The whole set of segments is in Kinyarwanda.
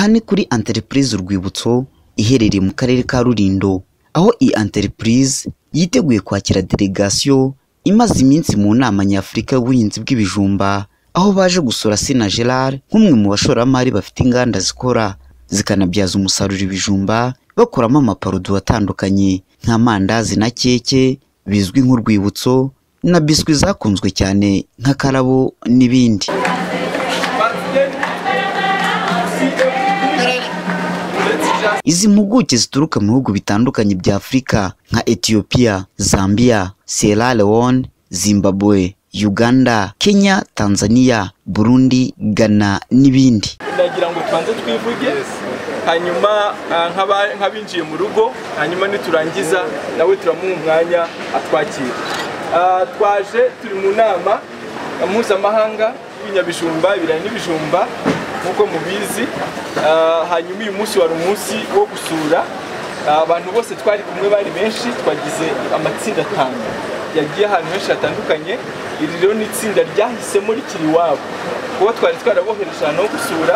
ni kuri Entreprise Urwibutso iherereye mu karere ka Rulindo, aho iyi Entreprise yiteguye kwakira delegation imaze iminsi mu nama nyafurika y'ubuhinzi bw'ibijumba, aho baje gusura Sina Gerard nk'umwe mu bashoramari bafite inganda zikora zikanabyaza umusaruro ibijumba bakoramo amaparudu atandukanye nk'amandazi na keke bizwi nk'urwibutso na biswi zakunzwe cyane nka Karabo n'ibindi. Izi mpuguke zituruka mu bihugu bitandukanye bya Afurika nka Ethiopia, Zambia, Sierra Leone, Zimbabwe, Uganda, Kenya, Tanzania, Burundi, Ghana n'ibindi. Ndagira ngo twanze twivuge hanyuma nk'abinjiye mu rugo, hanyuma niturangiza nawe turamuha umwanya atwakira. Twaje turi mu nama mpuzamahanga y'ibinyabijumba, ibirayi n'ibijumba nk'uko mubizi. Hanyuma uyu munsi wari umunsi wo gusura abantu bose twari kumwe, bari benshi, twagize amatsinda 5 yagiye ahantu henshi hatandukanye. Iri rero ni itsinda ryahisemo rikiri iwabo, kuko twari twarabohereje ahantu ho gusura,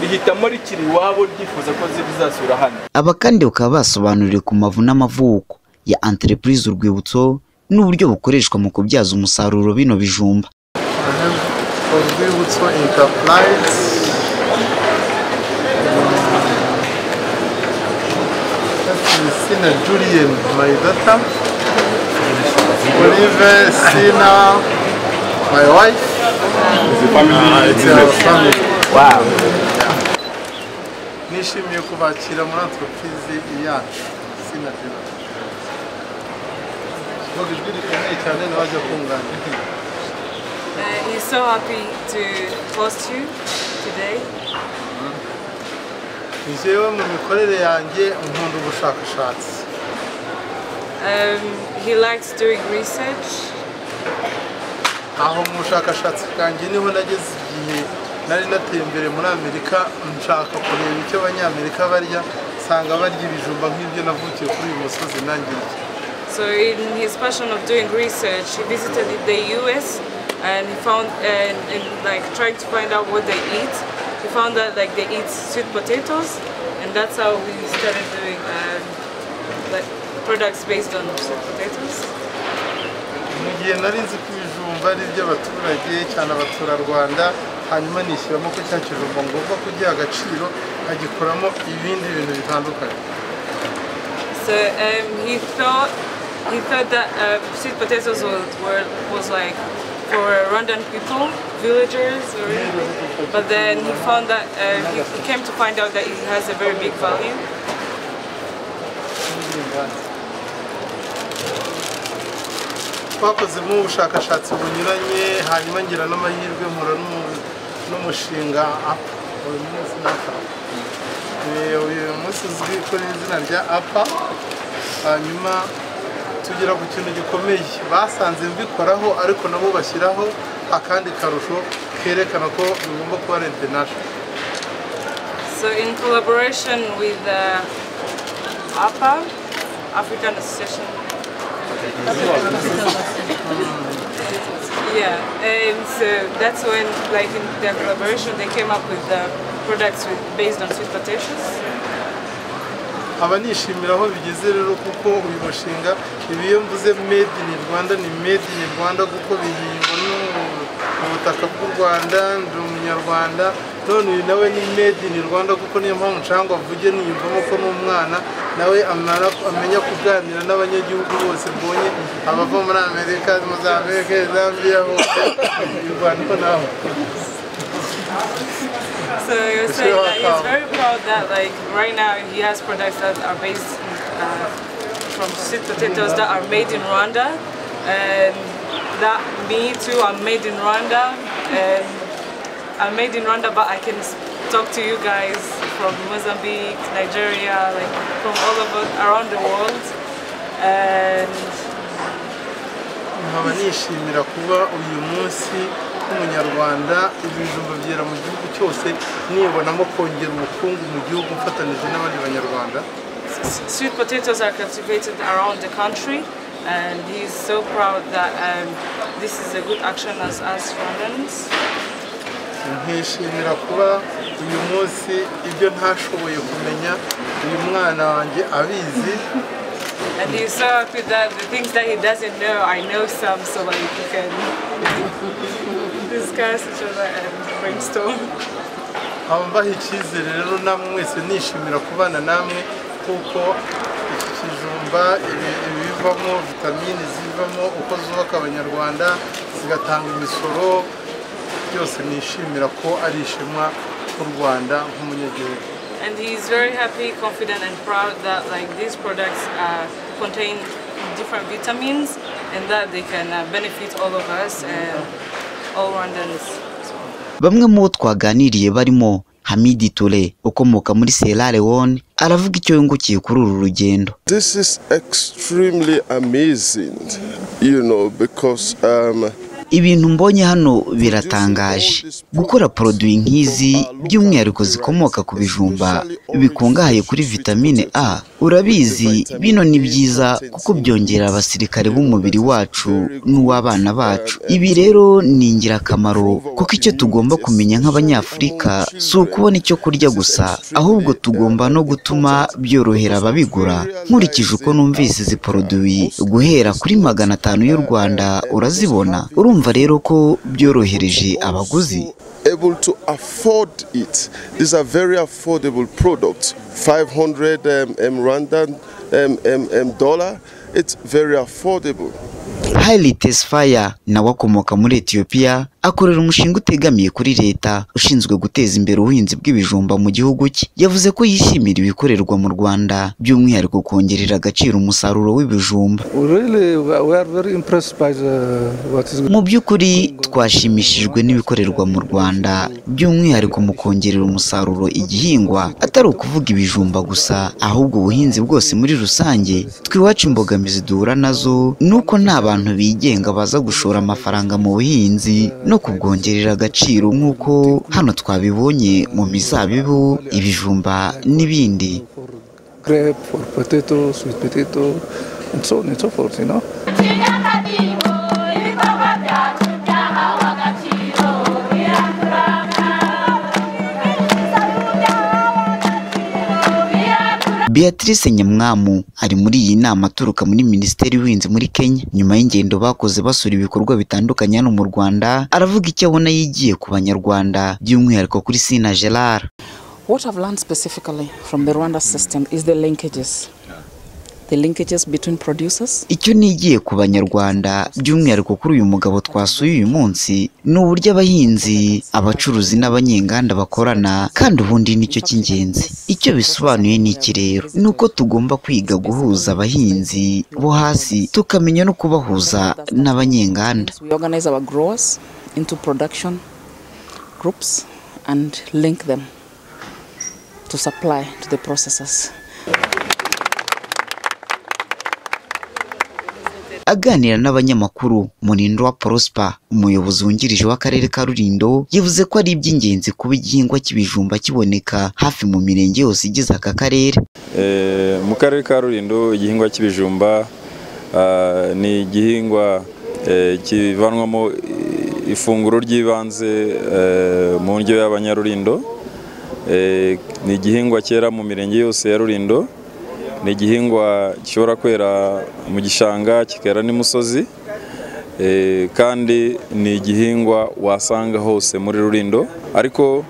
rihitamo rikiri iwabo ryifuza ko zizasura hano. Aba kandi bakaba basobanuriwe ku mavu n'amavuko ya Entreprise Urwibutso n'uburyo bukoreshwa mu kubyaza umusaruro bino bijumba. Urwibutso Enterprise Sina Julien, my daughter, Olive, Sina, my wife. It's a family business. Wow. Nishimiye kubakira muri Entreprise yacu Sina Julien. He's so happy to host you today. He likes doing research. Nari natembere muri Amerika nshaka kureba icyo abanyamerika barya, sanga barya ibijumba nk'ibyo navukiye kuri uyu musozi nanjye. So in his passion of doing research, he visited the US and he found and like trying to find out what they eat. He found that like they eat sweet potatoes, and that's how we started doing like products based on sweet potatoes. Mugiye nari nzi ko ibijumba ari by'abaturage cyane abaturarwanda, hanyuma nishyiramo ko cya kijumba ngomba kugiha agaciro agikoramo ibindi bintu bitandukanye. So he thought that sweet potatoes was like for Rwandan people, villagers, or anything. But then he found that he came to find out that it has a very big value. Twakozemo ubushakashatsi bunyuranye, hanyuma ngira n'amahirwe mpura n'umushinga uyu munsi uzwi kuri izina rya APA. Hanyuma tugira ku kintu gikomeye, basanze mbikoraho ariko nabo bashyiraho akandi karusho kerekana ko bigomba kuba international. So in collaboration with APA, African Association. Yeah, and so that's when, like in their collaboration, they came up with the products based on sweet potatoes. Abanishimira aho bigeze rero, kuko uyu mushinga ibiyo mvuze made in Rwanda ni made in Rwanda, kuko bihingwa mu butaka bw'u Rwanda, ndi umunyarwanda, none uyu nawe ni made in Rwanda, kuko niyo mpamvu nshanga avuge niyumvamo ko n'umwana nawe amenya kuganira n'abanyagihugu bose mbonye, abava muri Amerika, Mozambique, Zambia, u Rwanda nawe. So you're saying that he's very proud that like right now he has products that are based from sweet potatoes that are made in Rwanda, and that me too, I'm made in Rwanda, and I'm made in Rwanda, but I can talk to you guys from Mozambique, Nigeria, like from all over around the world. And nishimira kuba uyu munsi nk'umunyarwanda ibijumba byera mu gihugu cyose, nibonamo kongera ubukungu mu gihugu mfatanije n'abandi banyarwanda. Sweet potatoes are cultivated around the country, and he's so proud that this is a good action as Rwandans. Nkishimira kuba uyu munsi ibyo ntashoboye kumenya uyu mwana wanjye abizi. And he's so happy that the things that he doesn't know, I know some, so like we can discuss each other and brainstorm. Mbaha icyizere rero namwe mwese nishimira kubana namwe kuko iki kijumba ibivamo vitamini zivamo uko zubaka abanyarwanda zigatanga imisoro byose nishimira ko ari ishema ku Rwanda nk'umunyagihugu. And he's very happy, confident and proud that like these products contain different vitamins and that they can benefit all of us and all Rwandans. Bamwe mu bo twaganiriye barimo Hamidi Toure ukomoka muri Sierra Leone aravuga icyo yungukiye kuri uru rugendo. This is extremely amazing, because Ibintu mbonye hano biratangaje. Gukora produit nk'izi by'umwihariko zikomoka ku bijumba bikungahaye kuri vitamine A. Urabizi bino ni byiza kuko byongera abasirikare b'umubiri wacu n'uw'abana bacu. Ibi rero ni ingirakamaro kuko icyo tugomba kumenya nk'Abanyafurika si ukubona icyo kurya gusa, ahubwo tugomba no gutuma byorohera ababigura. Nkurikije uko numvise izi produit guhera kuri 500 y'u Rwanda urazibona. Urumva rero ko byorohereje abaguzi. Able to afford it. These are very affordable products. 500 Rwandan dollar. It's very affordable. Haile Tesfaye nawe akomoka muri Ethiopia akorera umushinga utegamiye kuri leta ushinzwe guteza imbere ubuhinzi bw'ibijumba mu gihugu cye. Yavuze ko yishimira ibikorerwa mu Rwanda by'umwihariko kongerera agaciro umusaruro w'ibijumba. Mu by'ukuri twashimishijwe n'ibikorerwa mu Rwanda by'umwihariko mu kongerera umusaruro igihingwa, atari ukuvuga ibijumba gusa ahubwo ubuhinzi bwose muri rusange. Twiwacu imbogamizi duhura nazo nuko nta bantu bigenga baza gushora amafaranga mu buhinzi no kubwongerera agaciro nk'uko hano twabibonye mu mizabibu, ibijumba n'ibindi. Grape or potato, sweet potato, and so on and so forth, Beatrice Nyamwamu ari muri iyi nama aturuka muri Minisiteri y'Ubuhinzi muri Kenya. Nyuma y'ingendo bakoze basura ibikorwa bitandukanye hano mu Rwanda, aravuga icyo abona yigiye ku Banyarwanda by'umwihariko kuri Sina Gerard. What I've learned specifically from the Rwanda system is the linkages between producers. Icyo nigiye ku Banyarwanda by'umwihariko kuri uyu mugabo twasuye uyu munsi ni uburyo abahinzi, abacuruzi n'abanyenganda bakorana, kandi ubundi nicyo cy'ingenzi. Icyo bisobanuye ni iki rero? Nuko tugomba kwiga guhuza abahinzi bo hasi tukamenya no kubahuza n'abanyenganda. We organize our growers into production groups and link them to supply to the processors. Aganira n'abanyamakuru, Munindwa Prosper umuyobozi wungirije w'akarere ka Rulindo yavuze ko ari iby'ingenzi kuba igihingwa cy'ibijumba kiboneka hafi mu mirenge yose igize aka karere. Mu karere ka Rulindo igihingwa cy'ibijumba ni igihingwa kivanwamo ifunguro ry'ibanze mu ndyo y'Abanyarulindo. Ni igihingwa cyera mu mirenge yose ya Rulindo. Ni igihingwa gishobora kwera mu gishanga kikera n'imusozi, kandi ni igihingwa wasanga hose muri Rulindo. Ariko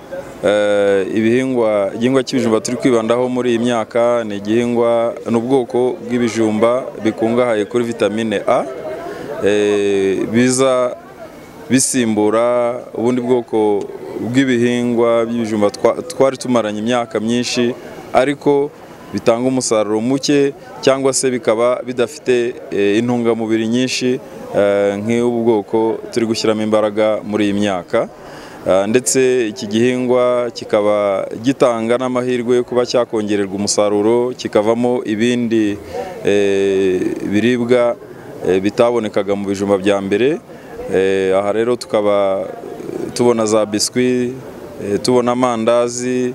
igihingwa cy'ibijumba turi kwibandaho muri iyi myaka ni igihingwa n'ubwoko bw'ibijumba bikungahaye kuri vitamine A, biza bisimbura ubundi bwoko bw'ibihingwa by'ibijumba twari tumaranye imyaka myinshi ariko bitanga umusaruro muke cyangwa se bikaba bidafite intungamubiri nyinshi nk'ubu bwoko turi gushyiramo imbaraga muri iyi myaka. Ndetse iki gihingwa kikaba gitanga n'amahirwe yo kuba cyakongererwa umusaruro kikavamo ibindi biribwa bitabonekaga mu bijumba bya mbere. Aha rero tukaba tubona za biswi, tubona amandazi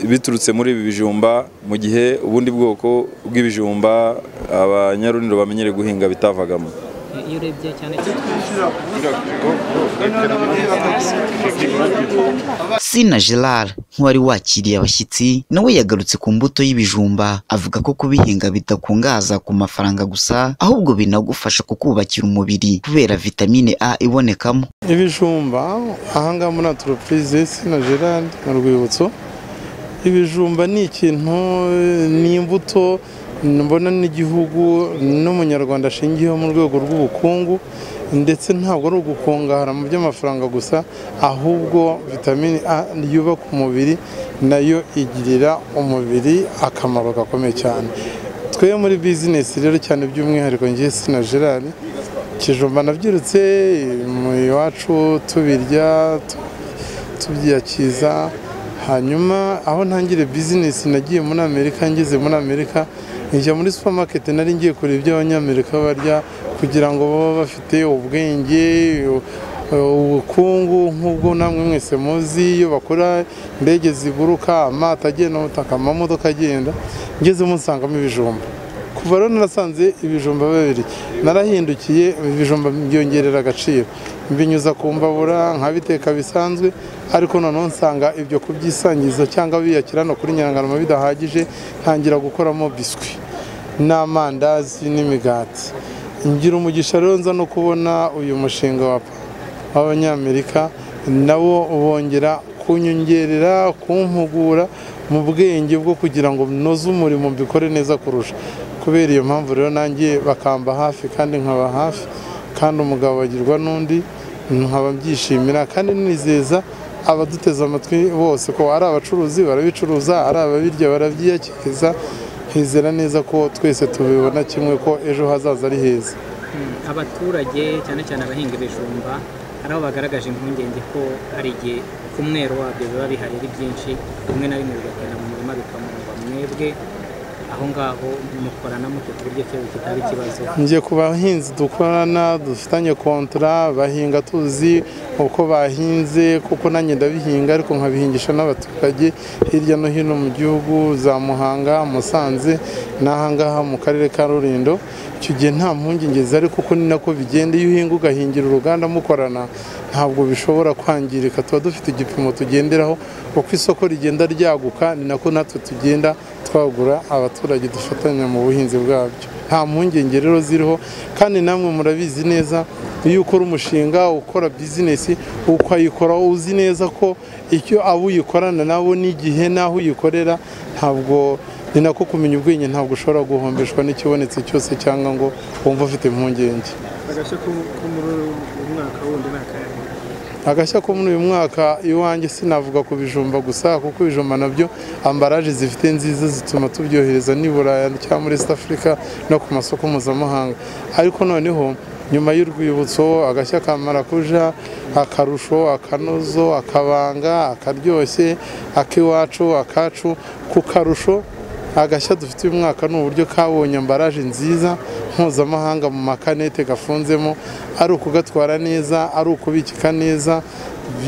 biturutse muri ibi bijumba, mu gihe ubundi bwoko bw'ibijumba Abanyarulindo bamenyere guhinga bitavagamo. iyo urebye cyane Sina Gerard nk'uwari wakiriye abashyitsi nawe yagarutse ku mbuto y'ibijumba avuga ko kubihinga bidakungahaza ku mafaranga gusa ahubwo binagufasha kukubakira umubiri kubera vitamine A ibonekamo. Ibijumba ahanga muri entreprise Sina Gerard mu Rwibutso, ibijumba ni ikintu, ni imbuto mbona n'igihugu n'umunyarwanda ashingiyeho mu rwego rw'ubukungu, ndetse ntabwo ari ugukungahara mu by'amafaranga gusa, ahubwo vitamine A yubaka umubiri nayo igirira umubiri akamaro gakomeye cyane. Twe muri business rero cyane by'umwihariko ngiye Sina Gerard, ikijumba nabyirutse mu iwacu tubirya tubyiyakiza, hanyuma aho ntangire business nagiye muri Amerika. Ngeze muri Amerika njya muri supermarket, nari ngiye kureba ibyo abanyamerika barya kugira ngo baba bafite ubwenge, ubukungu nk'ubwo namwe mwese muzi, iyo bakora indege ziguruka, amato agenda mu butaka, amamodoka agenda. Ngezemo nsangamo ibijumba. Kuva rero narasanze ibijumba babiri, narahindukiye ibijumba byongerera agaciro, mbinyuza ku mbabura nkabiteka bisanzwe, ariko noneho nsanga ibyo kubyisangiza cyangwa biyakira no kuri Nyirangarama bidahagije, ntangira gukoramo biswi n'amandazi n'imigati. Ngira umugisha rero nza no kubona uyu mushinga w'Abanyamerika, nawo bongera kunyongerera, kumpugura mu bwenge bwo kugira ngo noze umurimo mbikore neza kurusha. Kubera iyo mpamvu rero nanjye bakamba hafi kandi nkaba hafi, kandi umugabo bagirwa n'undi, nkaba byishimira kandi nizeza abaduteze amatwi bose ko ari abacuruzi barabicuruza, ari ababirya barabyiyakiza. Hizera neza ko twese tubibona kimwe ko ejo hazaza ari heza. Abaturage cyane cyane abahinga ibijumba hari aho bagaragaje impungenge ko hari igihe ku mwero wabyo biba bihari ari byinshi, rimwe na rimwe bigatera mu murima bikamungwa. Mwebwe aho ngaho mukorana mute ku buryo kitaba ikibazo? Ngiye ku bahinzi dukorana, dufitanye kontra, bahinga tuzi uko bahinze, kuko nanjye ndabihinga ariko nkabihingisha n'abaturage hirya no hino mu gihugu, za Muhanga, Musanze n'ahangaha mu karere ka Rulindo. Icyo gihe nta mpungenge zari, kuko ni nako bigenda. Iyo uhinga ugahingira uruganda mukorana, ntabwo bishobora kwangirika. Tuba dufite igipimo tugenderaho, uko isoko rigenda ryaguka ni nako natwe tugenda twagura abaturage dufatanya mu buhinzi bwabyo. Nta mpungenge rero ziriho, kandi namwe murabizi neza iyo ukora umushinga, ukora business, ukayikora uzi neza ko icyo abo uyikorana nabo n'igihe naho uyikorera, ntabwo ni nako kumenya ubwenge, ntabwo ushobora guhombeshwa n'ikibonetse cyose cyangwa ngo wumve ufite impungenge. Agashya ko muri uyu mwaka wundi n'akahe? Agashya ko muri uyu mwaka iwanjye sinavuga ku bijumba gusa, kuko ibijumba nabyo ambaraje zifite nziza zituma tubyohereza n'i Burayi cyangwa muri East Africa no ku masoko mpuzamahanga. Ariko noneho nyuma y'urwibutso agashya kamara kuja, akarusho, akanozo, akabanga, akaryoshye, akiwacu, akacu. Ku karusho agashya dufite uyu mwaka ni uburyo kabonye ambaraje nziza mpuzamahanga mu makanete gafunzemo, ari ukugatwara neza, ari ukubikika neza,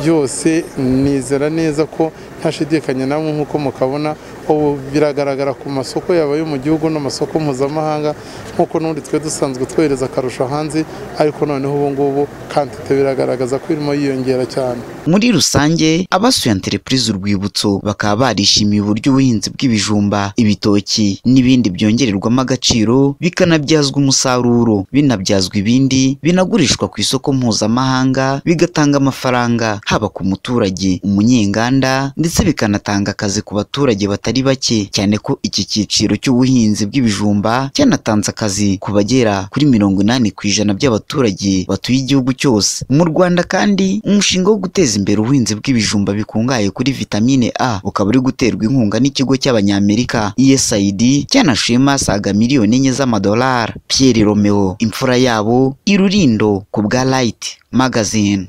byose nizera neza ko ntashidikanya namwe nk'uko mukabona ubu biragaragara ku masoko yaba yo mu gihugu n'amasoko mpuzamahanga, nk'uko n'ubundi twe dusanzwe twohereza akarusho hanze, ariko noneho ubu ngubu kantite biragaragaza ko irimo yiyongera cyane. Muri rusange abasuye entreprise Urwibutso bakaba barishimiye uburyo ubuhinzi bw'ibijumba, ibitoki n'ibindi byongererwamo agaciro, bikanabyazwa umusaruro, binabyazwa ibindi, binagurishwa ku isoko mpuzamahanga, bigatanga amafaranga haba ku muturage, umunyenganda, ndetse bikanatanga akazi ku baturage batari bake, cyane ko iki cyiciro cy'ubuhinzi bw'ibijumba cyanatanze akazi ku bagera kuri 80% by'abaturage batuye igihugu cyose. Mu Rwanda kandi umushinga wo guteza imbere ubuhinzi bw'ibijumba bikungahaye kuri vitamine A ukaba uri guterwa inkunga n'ikigo cy'Abanyamerika USAID, cyanashima saga miliyoni 4 z'amadolari. Pierre Romeo, imfura yabo, i Rulindo ku bwa Light Magazine.